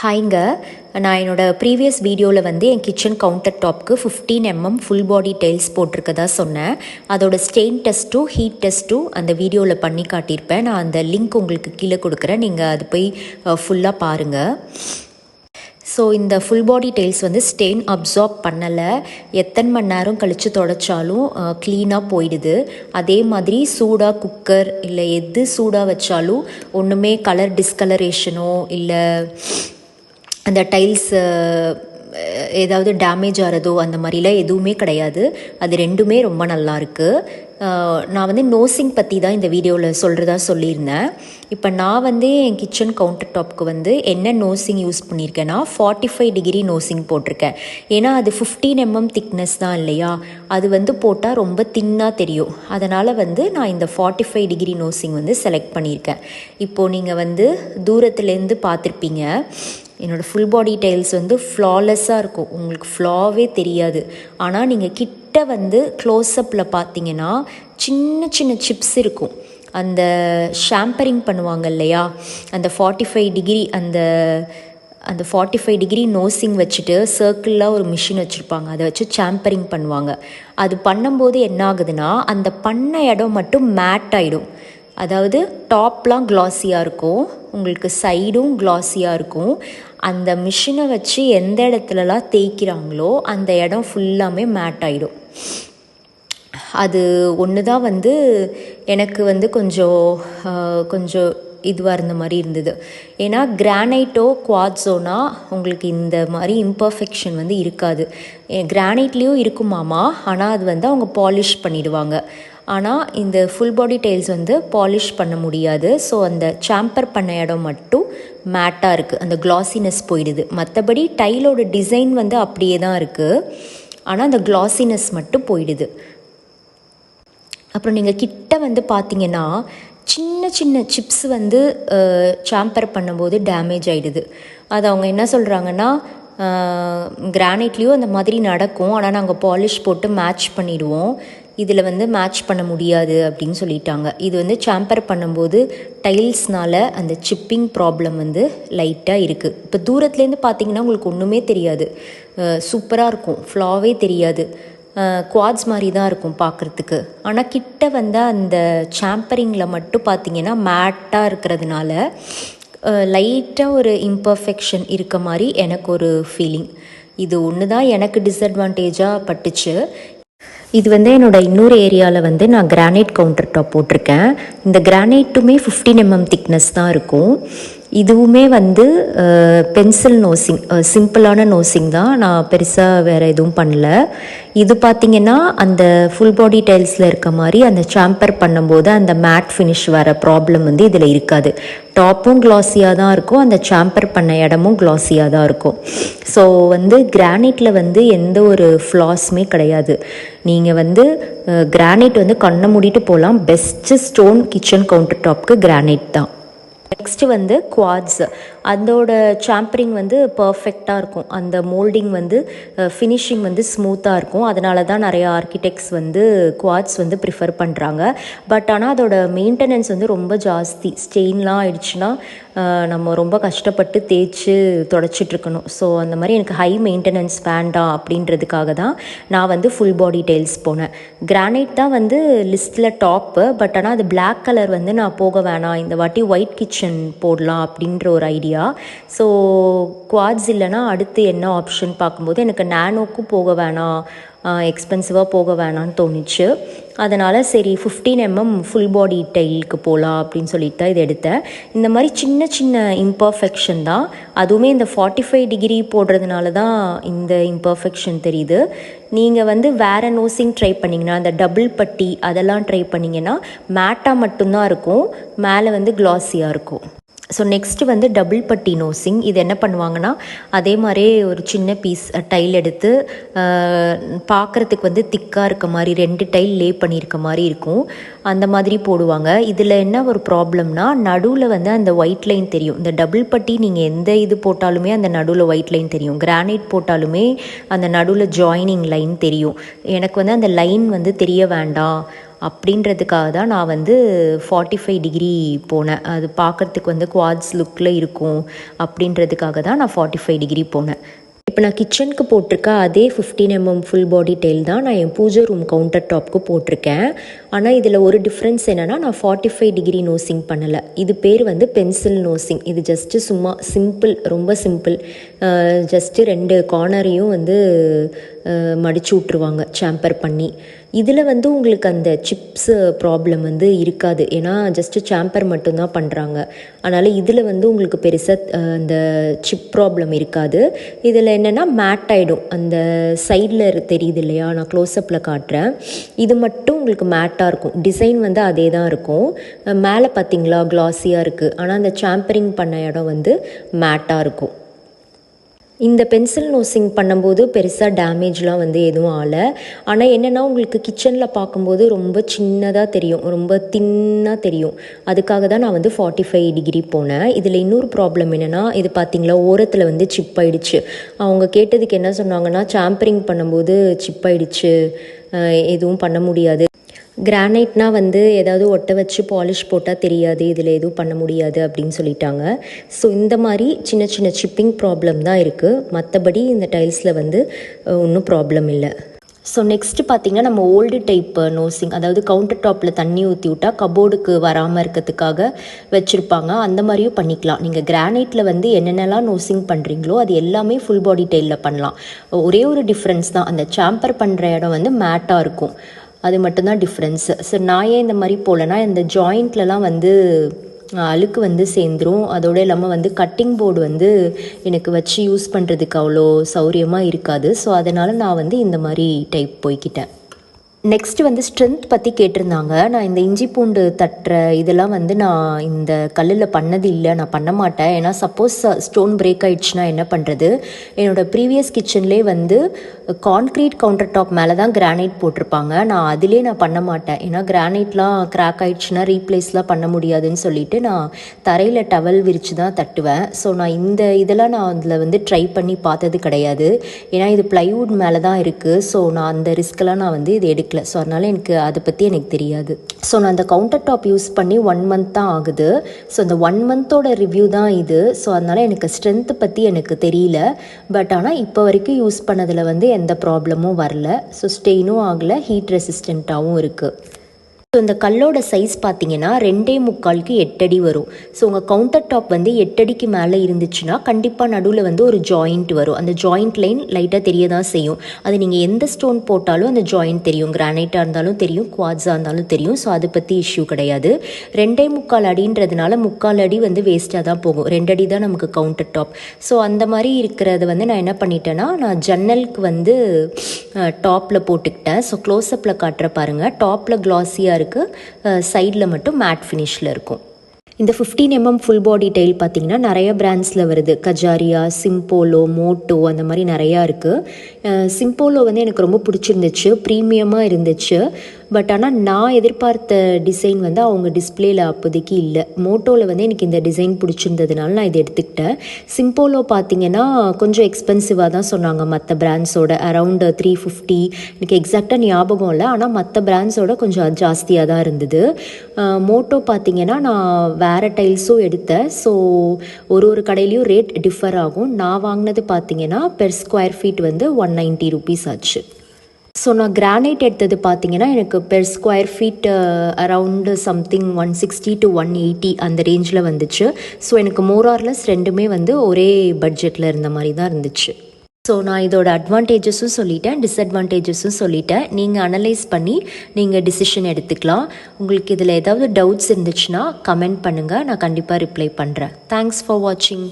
ஹாய்ங்க, நான் என்னோடய ப்ரீவியஸ் வீடியோவில் வந்து என் கிச்சன் கவுண்டர் டாப்க்கு 15 mm ஃபுல் பாடி டைல்ஸ் போட்டிருக்கதா சொன்னேன். அதோட ஸ்டெயின் டெஸ்ட்டும் ஹீட் டெஸ்ட்டும் அந்த வீடியோவில் பண்ணி காட்டியிருப்பேன். நான் அந்த லிங்க் உங்களுக்கு கீழே கொடுக்குறேன், நீங்கள் அது போய் ஃபுல்லாக பாருங்கள். ஸோ இந்த ஃபுல் பாடி டைல்ஸ் வந்து ஸ்டெயின் அப்சார்ப் பண்ணலை. எத்தனை மணி நேரம் கழித்து தொடச்சாலும் க்ளீனாக போயிடுது. அதே மாதிரி சூடாக குக்கர் இல்லை எது சூடாக வச்சாலும் ஒன்றுமே கலர் டிஸ்கலரேஷனோ இல்லை அந்த டைல்ஸ் ஏதாவது டேமேஜ் ஆகிறதோ அந்த மாதிரிலாம் எதுவுமே கிடையாது. அது ரெண்டுமே ரொம்ப நல்லாயிருக்கு. நான் வந்து நோசிங் பற்றி தான் இந்த வீடியோவில் சொல்கிறதா சொல்லியிருந்தேன். இப்போ நான் வந்து என் கிச்சன் கவுண்டர் டாப்க்கு வந்து என்ன நோசிங் யூஸ் பண்ணியிருக்கேன்னா 45 டிகிரி நோசிங் போட்டிருக்கேன். ஏன்னா அது 15 mm திக்னஸ் தான் இல்லையா, அது வந்து போட்டால் ரொம்ப தின்னாக தெரியும். அதனால் வந்து நான் இந்த 45 டிகிரி நோசிங் வந்து செலக்ட் பண்ணியிருக்கேன். இப்போது நீங்கள் வந்து தூரத்துலேருந்து பார்த்துருப்பீங்க, என்னோடய ஃபுல் பாடி டைல்ஸ் வந்து ஃப்ளாலெஸ்ஸாக இருக்கும், உங்களுக்கு ஃப்ளாவே தெரியாது. ஆனால் நீங்கள் கிட்ட வந்து க்ளோஸ்அப்பில் பார்த்தீங்கன்னா சின்ன சின்ன சிப்ஸ் இருக்கும். அந்த ஷாம்பரிங் பண்ணுவாங்க இல்லையா, அந்த 45 டிகிரி அந்த 45 டிகிரி நோசிங் வச்சுட்டு சர்க்கிளாக ஒரு மிஷின் வச்சுருப்பாங்க, அதை வச்சு சாம்பரிங் பண்ணுவாங்க. அது பண்ணும்போது என்ன ஆகுதுன்னா அந்த பண்ண இடம் மட்டும் மேட் ஆகிடும். அதாவது டாப்லாம் க்ளாஸியாக இருக்கும், உங்களுக்கு சைடும் க்ளாஸியாக இருக்கும். அந்த மிஷினை வச்சு எந்த இடத்துலலாம் தேய்க்கிறாங்களோ அந்த இடம் ஃபுல்லாமே மேட் ஆகிடும். அது ஒன்று தான் வந்து எனக்கு வந்து கொஞ்சம் இதுவாக இருந்த மாதிரி இருந்தது. ஏன்னா கிரானைட்டோ குவாட்ஸோனா உங்களுக்கு இந்த மாதிரி இம்பர்ஃபெக்ஷன் வந்து இருக்காது. கிரானைட்லேயும் இருக்குமாமா, ஆனால் அது வந்து அவங்க பாலிஷ் பண்ணிடுவாங்க. ஆனால் இந்த ஃபுல் பாடி டைல்ஸ் வந்து பாலிஷ் பண்ண முடியாது. ஸோ அந்த சாம்பர் பண்ண இடம் மட்டும் மேட்டாக இருக்குது, அந்த க்ளாஸினஸ் போயிடுது. மற்றபடி டைலோட டிசைன் வந்து அப்படியே தான் இருக்குது, ஆனால் அந்த க்ளாஸினஸ் மட்டும் போயிடுது. அப்புறம் நீங்கள் கிட்ட வந்து பார்த்தீங்கன்னா சின்ன சின்ன சிப்ஸ் வந்து சாம்பர் பண்ணும்போது டேமேஜ் ஆகிடுது. அது அவங்க என்ன சொல்கிறாங்கன்னா, கிரானைட்லேயும் அந்த மாதிரி நடக்கும், ஆனால் நாங்கள் பாலிஷ் போட்டு மேட்ச் பண்ணிடுவோம், இதில் வந்து மேட்ச் பண்ண முடியாது அப்படின்னு சொல்லிட்டாங்க. இது வந்து சாம்பர் பண்ணும்போது டைல்ஸ்னால் அந்த சிப்பிங் ப்ராப்ளம் வந்து லைட்டாக இருக்குது. இப்போ தூரத்துலேருந்து பார்த்தீங்கன்னா உங்களுக்கு ஒன்றுமே தெரியாது, சூப்பராக இருக்கும், ஃப்ளாவே தெரியாது, குவாட்ஸ் மாதிரி தான் இருக்கும் பார்க்குறதுக்கு. ஆனால் கிட்ட வந்து அந்த சாம்பரிங்கில் மட்டும் பார்த்தீங்கன்னா மேட்டாக இருக்கிறதுனால லைட்டாக ஒரு இம்பர்ஃபெக்ஷன் இருக்க மாதிரி எனக்கு ஒரு ஃபீலிங். இது ஒன்று தான் எனக்கு டிஸ்அட்வான்டேஜாக பட்டுச்சு. இது வந்து என்னோடய இன்னொரு ஏரியாவில் வந்து நான் கிரானைட் கவுண்டர் டாப் போட்டிருக்கேன். இந்த கிரானைட்டுமே 15 mm திக்னஸ் தான் இருக்கும். இதுவுமே வந்து பென்சில் நோசிங், சிம்பிளான நோசிங் தான், நான் பெருசாக வேறு எதுவும் பண்ணல. இது பார்த்திங்கன்னா அந்த ஃபுல் பாடி டைல்ஸில் இருக்க மாதிரி அந்த சாம்பர் பண்ணும்போது அந்த மேட் ஃபினிஷ் வர ப்ராப்ளம் வந்து இதில் இருக்காது. டாப்பும் க்ளாஸியாக தான் இருக்கும், அந்த சாம்பர் பண்ண இடமும் க்ளாஸியாக தான் இருக்கும். ஸோ வந்து கிரானைட்டில் வந்து எந்த ஒரு ஃப்ளாஸுமே கிடையாது. நீங்கள் வந்து கிரானைட் வந்து கண்ணை மூடிட்டு போகலாம். பெஸ்ட்டு ஸ்டோன் கிச்சன் கவுண்டர் டாப்க்கு கிரானைட் தான். நெக்ஸ்ட்டு வந்து குவாட்ஸ், அதோட சாம்பரிங் வந்து பர்ஃபெக்டாக இருக்கும், அந்த மோல்டிங் வந்து ஃபினிஷிங் வந்து ஸ்மூத்தாக இருக்கும். அதனால தான் நிறைய ஆர்கிடெக்ட்ஸ் வந்து குவாட்ஸ் வந்து ப்ரிஃபர் பண்ணுறாங்க. பட் ஆனால் அதோட மெயின்டெனன்ஸ் வந்து ரொம்ப ஜாஸ்தி. ஸ்டெயின்லாம் ஆயிடுச்சுன்னா நம்ம ரொம்ப கஷ்டப்பட்டு தேய்ச்சி தொடச்சிட்ருக்கணும். ஸோ அந்த மாதிரி எனக்கு ஹை மெயின்டெனன்ஸ் வேண்டாம் அப்படின்றதுக்காக தான் நான் வந்து ஃபுல் பாடி டைல்ஸ் போனேன். கிரானைட் தான் வந்து லிஸ்ட்டில் டாப்பு, பட் ஆனால் அது பிளாக் கலர் வந்து நான் போக வேணாம், இந்த வாட்டி ஒயிட் கிச்சன் போடலாம் அப்படின்ற ஒரு ஐடியா. ஸோ குவாட்ஸ் இல்லைனா அடுத்து என்ன ஆப்ஷன் பார்க்கும்போது எனக்கு நானோக்கும் போக வேணாம், எக்ஸ்பென்சிவாக போக வேணான்னு தோணுச்சு. அதனால் சரி 15 mm ஃபுல் பாடி டைலுக்கு போகலாம் அப்படின்னு சொல்லிட்டு தான் இது எடுத்தேன். இந்த மாதிரி சின்ன சின்ன இம்பர்ஃபெக்ஷன் தான், அதுவுமே இந்த 45 டிகிரி போடுறதுனால தான் இந்த இம்பர்ஃபெக்ஷன் தெரியுது. நீங்கள் வந்து வேறு நோசிங் ட்ரை பண்ணிங்கன்னா, அந்த டபுள் பட்டி அதெல்லாம் ட்ரை பண்ணிங்கன்னா மேட்டாக மட்டும்தான் இருக்கும், மேலே வந்து க்ளாஸியாக இருக்கும். ஸோ நெக்ஸ்ட்டு வந்து டபுள் பட்டி நோசிங். இது என்ன பண்ணுவாங்கன்னா அதே மாதிரி ஒரு சின்ன பீஸ் டைல் எடுத்து பார்க்குறதுக்கு வந்து திக்காக இருக்க மாதிரி 2 டைல் லே பண்ணியிருக்க மாதிரி இருக்கும், அந்த மாதிரி போடுவாங்க. இதில் என்ன ஒரு ப்ராப்ளம்னா நடுவில் வந்து அந்த ஒயிட் லைன் தெரியும். இந்த டபுள் பட்டி நீங்கள் எந்த இது போட்டாலுமே அந்த நடுவில் ஒயிட் லைன் தெரியும், கிரானைட் போட்டாலுமே அந்த நடுவில் ஜாயினிங் லைன் தெரியும். எனக்கு வந்து அந்த லைன் வந்து தெரிய வேண்டாம் அப்படின்றதுக்காக தான் நான் வந்து 45 டிகிரி போனேன். அது பார்க்குறதுக்கு வந்து குவாட்ஸ் லுக்கில் இருக்கும் அப்படின்றதுக்காக தான் நான் 45 டிகிரி போனேன். இப்போ நான் கிச்சனுக்கு போட்டிருக்க அதே 15 ஃபுல் பாடி டைல் தான் நான் என் பூஜை ரூம் கவுண்டர் டாப்க்கு போட்டிருக்கேன். ஆனால் இதில் ஒரு டிஃப்ரென்ஸ் என்னென்னா, நான் 45 டிகிரி நோசிங் பண்ணலை. இது பேர் வந்து பென்சில் நோசிங். இது ஜஸ்ட்டு சும்மா சிம்பிள், ரொம்ப சிம்பிள். ஜஸ்ட்டு 2 கார்னரையும் வந்து மடித்து விட்ருவாங்க சாம்பர் பண்ணி. இதில் வந்து உங்களுக்கு அந்த சிப்ஸ் ப்ராப்ளம் வந்து இருக்காது, ஏன்னா ஜஸ்ட்டு சாம்பர் மட்டும்தான் பண்ணுறாங்க. அதனால் இதில் வந்து உங்களுக்கு பெருசாக அந்த சிப் ப்ராப்ளம் இருக்காது. இதில் என்னென்னா மேட் ஆகிடும். அந்த சைடில் தெரியுது இல்லையா, நான் க்ளோஸ்அப்பில் காட்டுறேன். இது மட்டும் உங்களுக்கு மேட்டாக இருக்கும். டிசைன் வந்து அதே தான் இருக்கும். மேலே பார்த்தீங்களா க்ளாஸியாக இருக்குது, ஆனால் அந்த சாம்பரிங் பண்ண இடம் வந்து மேட்டாக இருக்கும். இந்த பென்சில் நோசிங் பண்ணும்போது பெருசாக டேமேஜ்லாம் வந்து எதுவும் ஆகலை. ஆனால் என்னென்னா, உங்களுக்கு கிச்சனில் பார்க்கும்போது ரொம்ப சின்னதாக தெரியும், ரொம்ப தின்னாக தெரியும். அதுக்காக தான் நான் வந்து 45 டிகிரி போனேன். இதில் இன்னொரு ப்ராப்ளம் என்னென்னா, இது பார்த்திங்களா ஓரத்தில் வந்து சிப் ஆகிடுச்சு. அவங்க கேட்டதுக்கு என்ன சொன்னாங்கன்னா, சாம்பரிங் பண்ணும்போது சிப் ஆகிடுச்சு, எதுவும் பண்ண முடியாது. கிரானைட்னால் வந்து ஏதாவது ஒட்ட வச்சு பாலிஷ் போட்டால் தெரியாது, இதில் எதுவும் பண்ண முடியாது அப்படின்னு சொல்லிட்டாங்க. ஸோ இந்த மாதிரி சின்ன சின்ன சிப்பிங் ப்ராப்ளம் தான் இருக்குது. மற்றபடி இந்த டைல்ஸில் வந்து ஒன்றும் ப்ராப்ளம் இல்லை. ஸோ நெக்ஸ்ட்டு பார்த்திங்கன்னா, நம்ம ஓல்டு டைப் நோசிங், அதாவது கவுண்டர் டாப்பில் தண்ணி ஊற்றி விட்டால் கபோர்டுக்கு வராமல் இருக்கிறதுக்காக வச்சுருப்பாங்க. அந்த மாதிரியும் பண்ணிக்கலாம். நீங்கள் கிரானைட்டில் வந்து என்னென்னலாம் நோசிங் பண்ணுறீங்களோ அது எல்லாமே ஃபுல் பாடி டைலில் பண்ணலாம். ஒரே ஒரு டிஃப்ரென்ஸ் தான், அந்த சாம்பர் பண்ணுற இடம் வந்து மேட்டாக இருக்கும், அது மட்டும்தான் டிஃப்ரென்ஸு. ஸோ நான் ஏன் இந்த மாதிரி போகலன்னா, இந்த ஜாயிண்ட்லலாம் வந்து அழுக்கு வந்து சேர்ந்துரும். அதோடு இல்லாமல் வந்து கட்டிங் போர்டு வந்து எனக்கு வச்சு யூஸ் பண்ணுறதுக்கு அவ்வளோ சௌரியமாக இருக்காது. ஸோ அதனால் நான் வந்து இந்த மாதிரி டைப் போய்க்கிட்டேன். நெக்ஸ்ட்டு வந்து ஸ்ட்ரென்த் பற்றி கேட்டிருந்தாங்க. நான் இந்த இஞ்சி பூண்டு தட்டுற இதெல்லாம் வந்து நான் இந்த கல்லில் பண்ணது இல்லை, நான் பண்ண மாட்டேன். ஏன்னா சப்போஸ் ஸ்டோன் பிரேக் ஆகிடுச்சுன்னா என்ன பண்ணுறது. என்னோடய ப்ரீவியஸ் கிச்சன்லேயே வந்து கான்க்ரீட் கவுண்டர் டாப் மேலே தான் கிரானைட் போட்டிருப்பாங்க. நான் அதிலே நான் பண்ண மாட்டேன், ஏன்னா கிரானைட்லாம் கிராக் ஆகிடுச்சுன்னா ரீப்ளேஸ்லாம் பண்ண முடியாதுன்னு சொல்லிவிட்டு நான் தரையில் டவல் விரித்து தான் தட்டுவேன். ஸோ நான் இதெல்லாம் நான் அதில் வந்து ட்ரை பண்ணி பார்த்தது கிடையாது, ஏன்னா இது ப்ளைவுட் மேலே தான் இருக்குது. ஸோ நான் அந்த ரிஸ்க்கெல்லாம் நான் வந்து இது ஸோ அதனால் எனக்கு அதை பற்றி எனக்கு தெரியாது. ஸோ நான் அந்த கவுண்டர் டாப் யூஸ் பண்ணி 1 மந்த் தான் ஆகுது. ஸோ அந்த 1 மந்தோட ரிவ்யூ தான் இது. ஸோ அதனால் எனக்கு ஸ்ட்ரென்த்து பற்றி எனக்கு தெரியல. பட் ஆனால் இப்போ வரைக்கும் யூஸ் பண்ணதில் வந்து எந்த ப்ராப்ளமும் வரல. ஸோ ஸ்டெயினும் ஆகலை, ஹீட் ரெசிஸ்டண்ட்டாகவும் இருக்குது. ஸோ இந்த கல்லோட சைஸ் பார்த்தீங்கன்னா 2.75க்கு 8 அடி வரும். ஸோ உங்கள் கவுண்டர் டாப் வந்து 8 அடிக்கு மேலே இருந்துச்சுன்னா கண்டிப்பாக நடுவில் வந்து ஒரு ஜாயிண்ட் வரும். அந்த ஜாயிண்ட் லைன் லைட்டாக தெரிய தான் செய்யும். அது நீங்கள் எந்த ஸ்டோன் போட்டாலும் அந்த ஜாயிண்ட் தெரியும். கிரானைட்டாக இருந்தாலும் தெரியும், குவாட்ஸாக இருந்தாலும் தெரியும். ஸோ அதை பற்றி இஷ்யூ கிடையாது. 2.25 அடின்றதுனால 3/4 அடி வந்து வேஸ்ட்டாக தான் போகும். 2 அடி தான் நமக்கு கவுண்டர் டாப். ஸோ அந்த மாதிரி இருக்கிறத வந்து நான் என்ன பண்ணிட்டேன்னா, நான் ஜன்னலுக்கு வந்து டாப்பில் போட்டுக்கிட்டேன். ஸோ க்ளோஸ்அப்பில் காட்டுற பாருங்கள், டாப்பில் க்ளாஸியாக இருக்குது, சைடில் மட்டும் மேட் ஃபினிஷில் இருக்கும். இந்த 15 ஃபுல் பாடி டைல் பார்த்திங்கன்னா நிறைய பிராண்ட்ஸில் வருது. கஜாரியா, சிம்போலோ, மோட்டோ, அந்த மாதிரி நிறையா இருக்குது. சிம்போலோ வந்து எனக்கு ரொம்ப பிடிச்சிருந்துச்சு, ப்ரீமியமாக இருந்துச்சு. பட் ஆனால் நான் எதிர்பார்த்த டிசைன் வந்து அவங்க டிஸ்பிளேயில் அப்போதைக்கு இல்லை. மோட்டோவில் வந்து எனக்கு இந்த டிசைன் பிடிச்சிருந்ததுனால நான் இதை எடுத்துக்கிட்டேன். சிம்போலோ பார்த்திங்கன்னா கொஞ்சம் எக்ஸ்பென்சிவாக தான் சொன்னாங்க மற்ற பிராண்ட்ஸோட, அரவுண்ட் 350, எனக்கு எக்ஸாக்டாக ஞாபகம் இல்லை. ஆனால் மற்ற பிராண்ட்ஸோட கொஞ்சம் ஜாஸ்தியாக தான் இருந்தது. மோட்டோ பார்த்திங்கன்னா நான் வேறு டைல்ஸும் எடுத்தேன். ஸோ ஒரு கடையிலையும் ரேட் டிஃபர் ஆகும். நான் வாங்கினது பார்த்திங்கன்னா பெர் ஸ்கொயர் ஃபீட் வந்து 190 ருபீஸ் ஆச்சு. ஸோ நான் கிரானைட் எடுத்தது பார்த்திங்கன்னா எனக்கு per square feet around something 160 to 180 அந்த ரேஞ்சில் வந்துச்சு. ஸோ எனக்கு மோரார்லெஸ் ரெண்டுமே வந்து ஒரே பட்ஜெட்டில் இருந்த மாதிரி தான் இருந்துச்சு. ஸோ நான் இதோட அட்வான்டேஜஸும் சொல்லிட்டேன், டிஸ்அட்வான்டேஜஸும் சொல்லிட்டேன். நீங்கள் அனலைஸ் பண்ணி நீங்கள் டிசிஷன் எடுத்துக்கலாம். உங்களுக்கு இதில் ஏதாவது டவுட்ஸ் இருந்துச்சுன்னா கமெண்ட் பண்ணுங்கள், நான் கண்டிப்பாக ரிப்ளை பண்ணுறேன். தேங்க்ஸ் ஃபார் வாட்சிங்.